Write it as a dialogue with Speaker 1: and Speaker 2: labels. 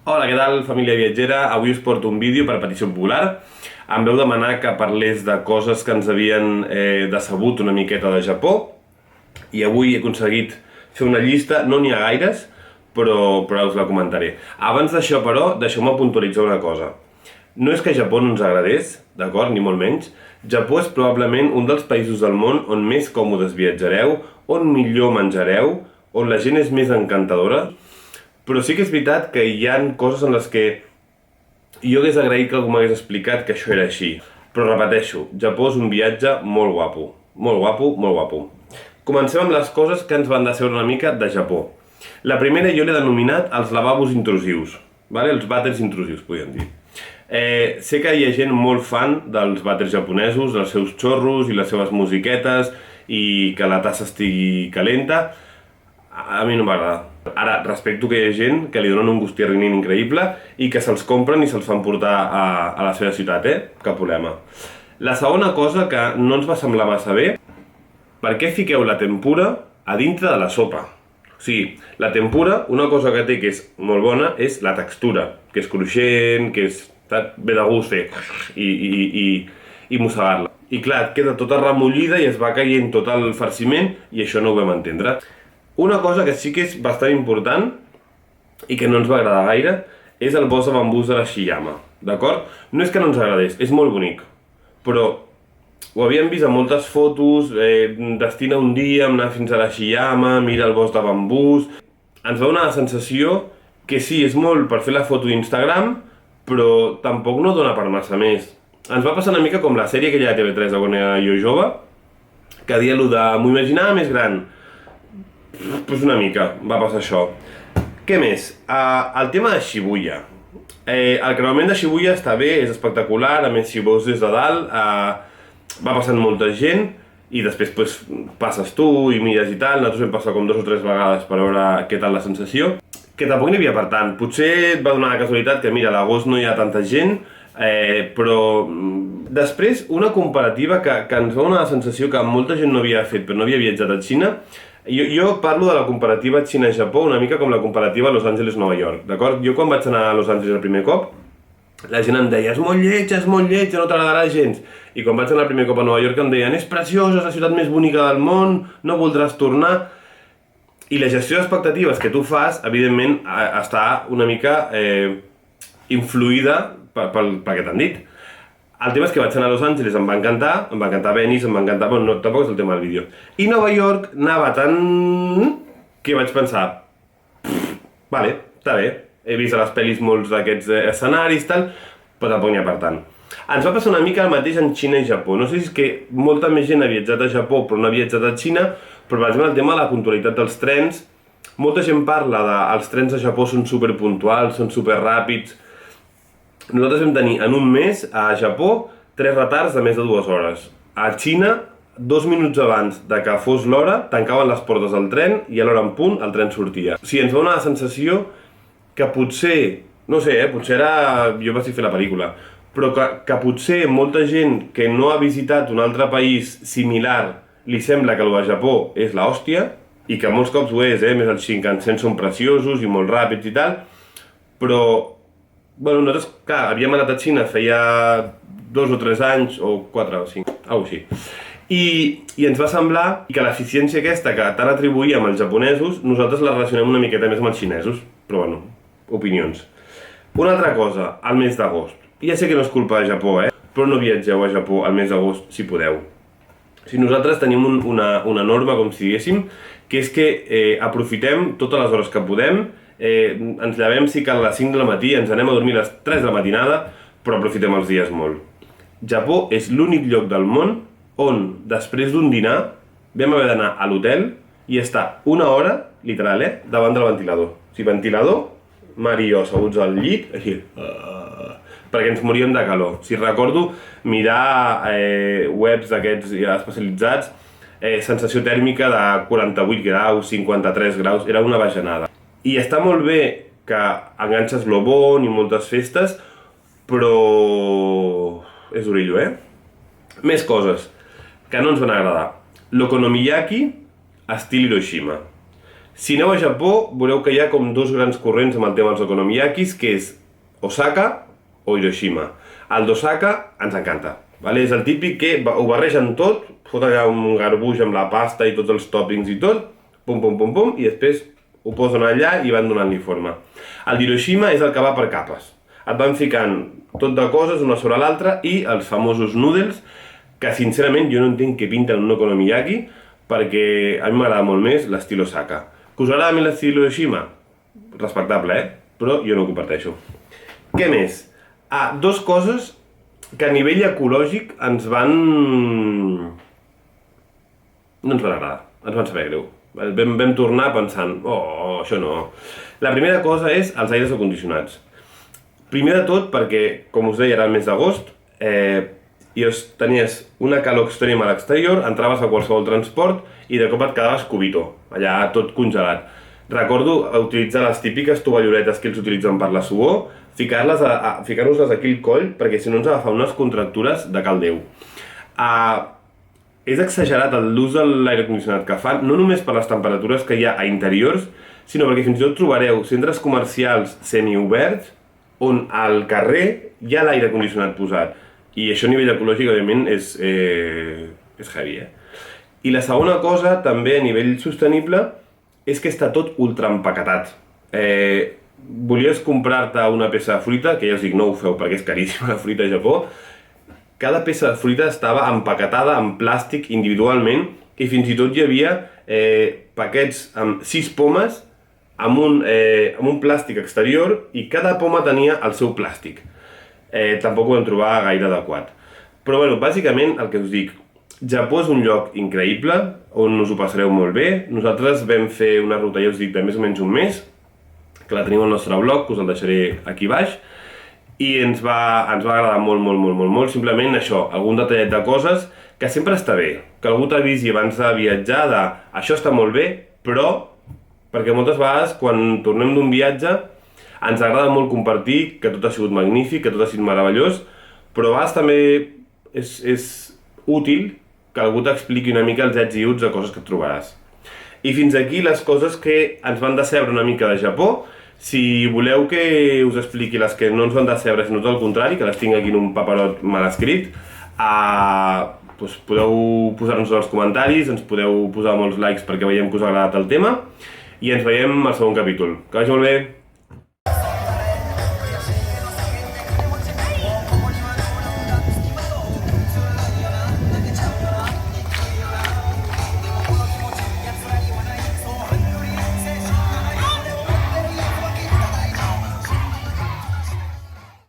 Speaker 1: Hola, què tal, família viatgera? Avui us porto un vídeo per petició popular. Em veu demanar que parlés de coses que ens havien decebut una miqueta de Japó i avui he aconseguit fer una llista, no n'hi ha gaires, però us la comentaré. Abans d'això, però, deixeu-me puntualitzar una cosa. No és que Japó no ens agradés, d'acord, ni molt menys. Japó és probablement un dels països del món on més còmodes viatjareu, on millor menjareu, on la gent és més encantadora, però sí que és veritat que hi ha coses en les que jo hagués agraït que algú m'hagués explicat que això era així. Però repeteixo, Japó és un viatge molt guapo. Molt guapo, molt guapo. Comencem amb les coses que ens van decebre una mica de Japó. La primera jo l'he denominat els lavabos intrusius, vale? Els vàters intrusius, podríem dir. Sé que hi ha gent molt fan dels vàters japonesos, dels seus xorros i les seves musiquetes i que la tassa estigui calenta. A mi no m'agrada. Ara, respecto que hi ha gent que li donen un gustirrinint increïble i que se'ls compren i se'ls fan portar a la seva ciutat, Cap problema. La segona cosa que no ens va semblar massa bé, per què fiqueu la tempura a dintre de la sopa? O sigui, la tempura, una cosa que té que és molt bona és la textura, que és cruixent, que és bé de gust fer i mossegar-la. I clar, queda tota remullida i es va caient tot el farciment i això no ho vam entendre. Una cosa que sí que és bastant important i que no ens va agradar gaire és el bosc de bambús de la Shiyama, d'acord? No és que no ens agradés, és molt bonic, però ho havíem vist a moltes fotos, destina un dia, anar fins a la Shiyama, mira el bosc de bambús. Ens va donar la sensació que sí, és molt per fer la foto d'Instagram, però tampoc no dona per massa més. Ens va passar una mica com la sèrie aquella de TV3 de quan era jo jove, que deia allò de m'ho imaginava més gran. Pues una mica, va passar això. Què més? El tema de Shibuya. El creuament de Shibuya està bé, és espectacular, a més si veus des de dalt, va passant molta gent i després pues, passes tu i mires i tal. Nosaltres vam passar com 2 o 3 vegades per veure què tal la sensació. Que tampoc n'hi havia per tant. Potser et va donar la casualitat que mira, a l'agost no hi ha tanta gent, però després una comparativa que ens va donar la sensació que molta gent no havia fet, però no havia viatjat a Xina. Jo parlo de la comparativa Xina-Japó una mica com la comparativa Los Angeles-Nova York, d'acord? Jo quan vaig anar a Los Angeles el primer cop, la gent em deia és molt lleig, no t'agradarà gens. I quan vaig anar el primer cop a Nova York em deien és preciosa, és la ciutat més bonica del món, no voldràs tornar. I la gestió d'expectatives que tu fas, evidentment, està una mica influïda pel que t'han dit. El tema és que vaig anar a Los Angeles, em va encantar Venice, em va encantar... Bueno, no, tampoc és el tema del vídeo. I Nova York anava tan... que vaig pensar... Vale, està bé. He vist a les pel·lis molts d'aquests escenaris, tal, però tampoc n'hi ha per tant. Ens va passar una mica el mateix en Xina i Japó. No sé si és que molta més gent ha viatjat a Japó però no ha viatjat a Xina, però per exemple el tema de la puntualitat dels trens, molta gent parla de els trens a Japó són superpuntuals, són superràpids. Nosaltres vam tenir en un mes a Japó 3 retards de més de 2 hores. A Xina, 2 minuts abans de que fos l'hora, tancaven les portes del tren i a l'hora en punt el tren sortia. O sigui, ens va donar la sensació que potser, no sé, potser era... jo vaig fer la pel·lícula, però que potser molta gent que no ha visitat un altre país similar li sembla que el de Japó és l'hòstia, i que molts cops ho és, més els Shinkansen són preciosos i molt ràpids i tal, però... Bueno, nosaltres, clar, havíem anat a Xina feia 2 o 3 anys, o 4 o 5, així. I ens va semblar que l'eficiència aquesta que tant atribuïem als japonesos, nosaltres la relacionem una miqueta més amb els xinesos. Però bueno, opinions. Una altra cosa, al mes d'agost. Ja sé que no és culpa de Japó, però no viatgeu a Japó al mes d'agost si podeu. Si nosaltres tenim una norma, com si diguéssim, que és que aprofitem totes les hores que podem, ens llevem si cal a les 5 del matí, ens anem a dormir a les 3 de la matinada, però aprofitem els dies molt. Japó és l'únic lloc del món on, després d'un dinar, vam haver d'anar a l'hotel i estar 1 hora, literal, davant del ventilador. O sigui, ventilador, Mari i jo asseguts al llit, així, perquè ens moríem de calor. Si recordo mirar webs d'aquests especialitzats, sensació tèrmica de 48 graus, 53 graus, era una bajanada. I està molt bé que enganxes lo bon i moltes festes, però és d'orillo, Més coses que no ens van agradar. L'okonomiyaki estil Hiroshima. Si aneu a Japó, veureu que hi ha com dos grans corrents amb el tema dels okonomiyakis, que és Osaka o Hiroshima. El d'Osaka ens encanta. Vale? És el típic que ho barregen tot, fot allà un garbuix amb la pasta i tots els tòpings i tot, pum, pum, pum, pum, i després ho posen allà i van donant-li forma. El d'Hiroshima és el que va per capes. Et van ficant tot de coses una sobre l'altra i els famosos noodles, que sincerament jo no entenc què pinten un okonomiyaki, perquè a mi m'agrada molt més l'estil Osaka. Que us agrada a mi l'estil Hiroshima? Respectable, Però jo no ho comparteixo. Què més? Dos coses que a nivell ecològic ens van... no ens van agradar, ens van saber greu. Vam tornar pensant, això no. La primera cosa és els aires acondicionats. Primer de tot perquè, com us deia, era el mes d'agost, i tenies una calor extrema a l'exterior, entraves a qualsevol transport i de cop et quedaves cubito, allà tot congelat. Recordo utilitzar les típiques tovalloletes que ells utilitzen per la suor, ficar-nos-les aquí al coll, perquè si no ens agafava unes contractures de cal Déu. És exagerat l'ús de l'aire condicionat que fan, no només per les temperatures que hi ha a interiors, sinó perquè fins i tot trobareu centres comercials semioberts on al carrer hi ha l'aire condicionat posat. I això a nivell ecològic, òbviament, és heavy, I la segona cosa, també a nivell sostenible, és que està tot ultra empaquetat. Volies comprar-te una peça de fruita, que ja us dic, no ho feu perquè és caríssima la fruita a Japó, cada peça de fruita estava empaquetada en plàstic individualment i fins i tot hi havia paquets amb 6 pomes amb un plàstic exterior i cada poma tenia el seu plàstic. Tampoc ho vam trobar gaire adequat. Però bueno, bàsicament el que us dic, Japó és un lloc increïble on us ho passareu molt bé. Nosaltres vam fer una ruta, ja us dic, de més o menys un mes, que la teniu al nostre blog, que us el deixaré aquí baix, i ens va agradar molt, molt, molt, molt, molt. Simplement això, algun detallet de coses que sempre està bé, que algú t'avisi abans de viatjar de això està molt bé, però perquè moltes vegades quan tornem d'un viatge ens agrada molt compartir que tot ha sigut magnífic, que tot ha sigut meravellós, però a vegades també és útil que algú t'expliqui una mica els ets i uts de coses que et trobaràs. I fins aquí les coses que ens van decebre una mica de Japó. Si voleu que us expliqui les que no ens van decebre, sinó tot el contrari, que les tinc aquí en un paperot mal escrit, podeu posar-nos en els comentaris, ens podeu posar molts likes perquè veiem que us ha agradat el tema, i ens veiem al segon capítol. Que vagi molt bé!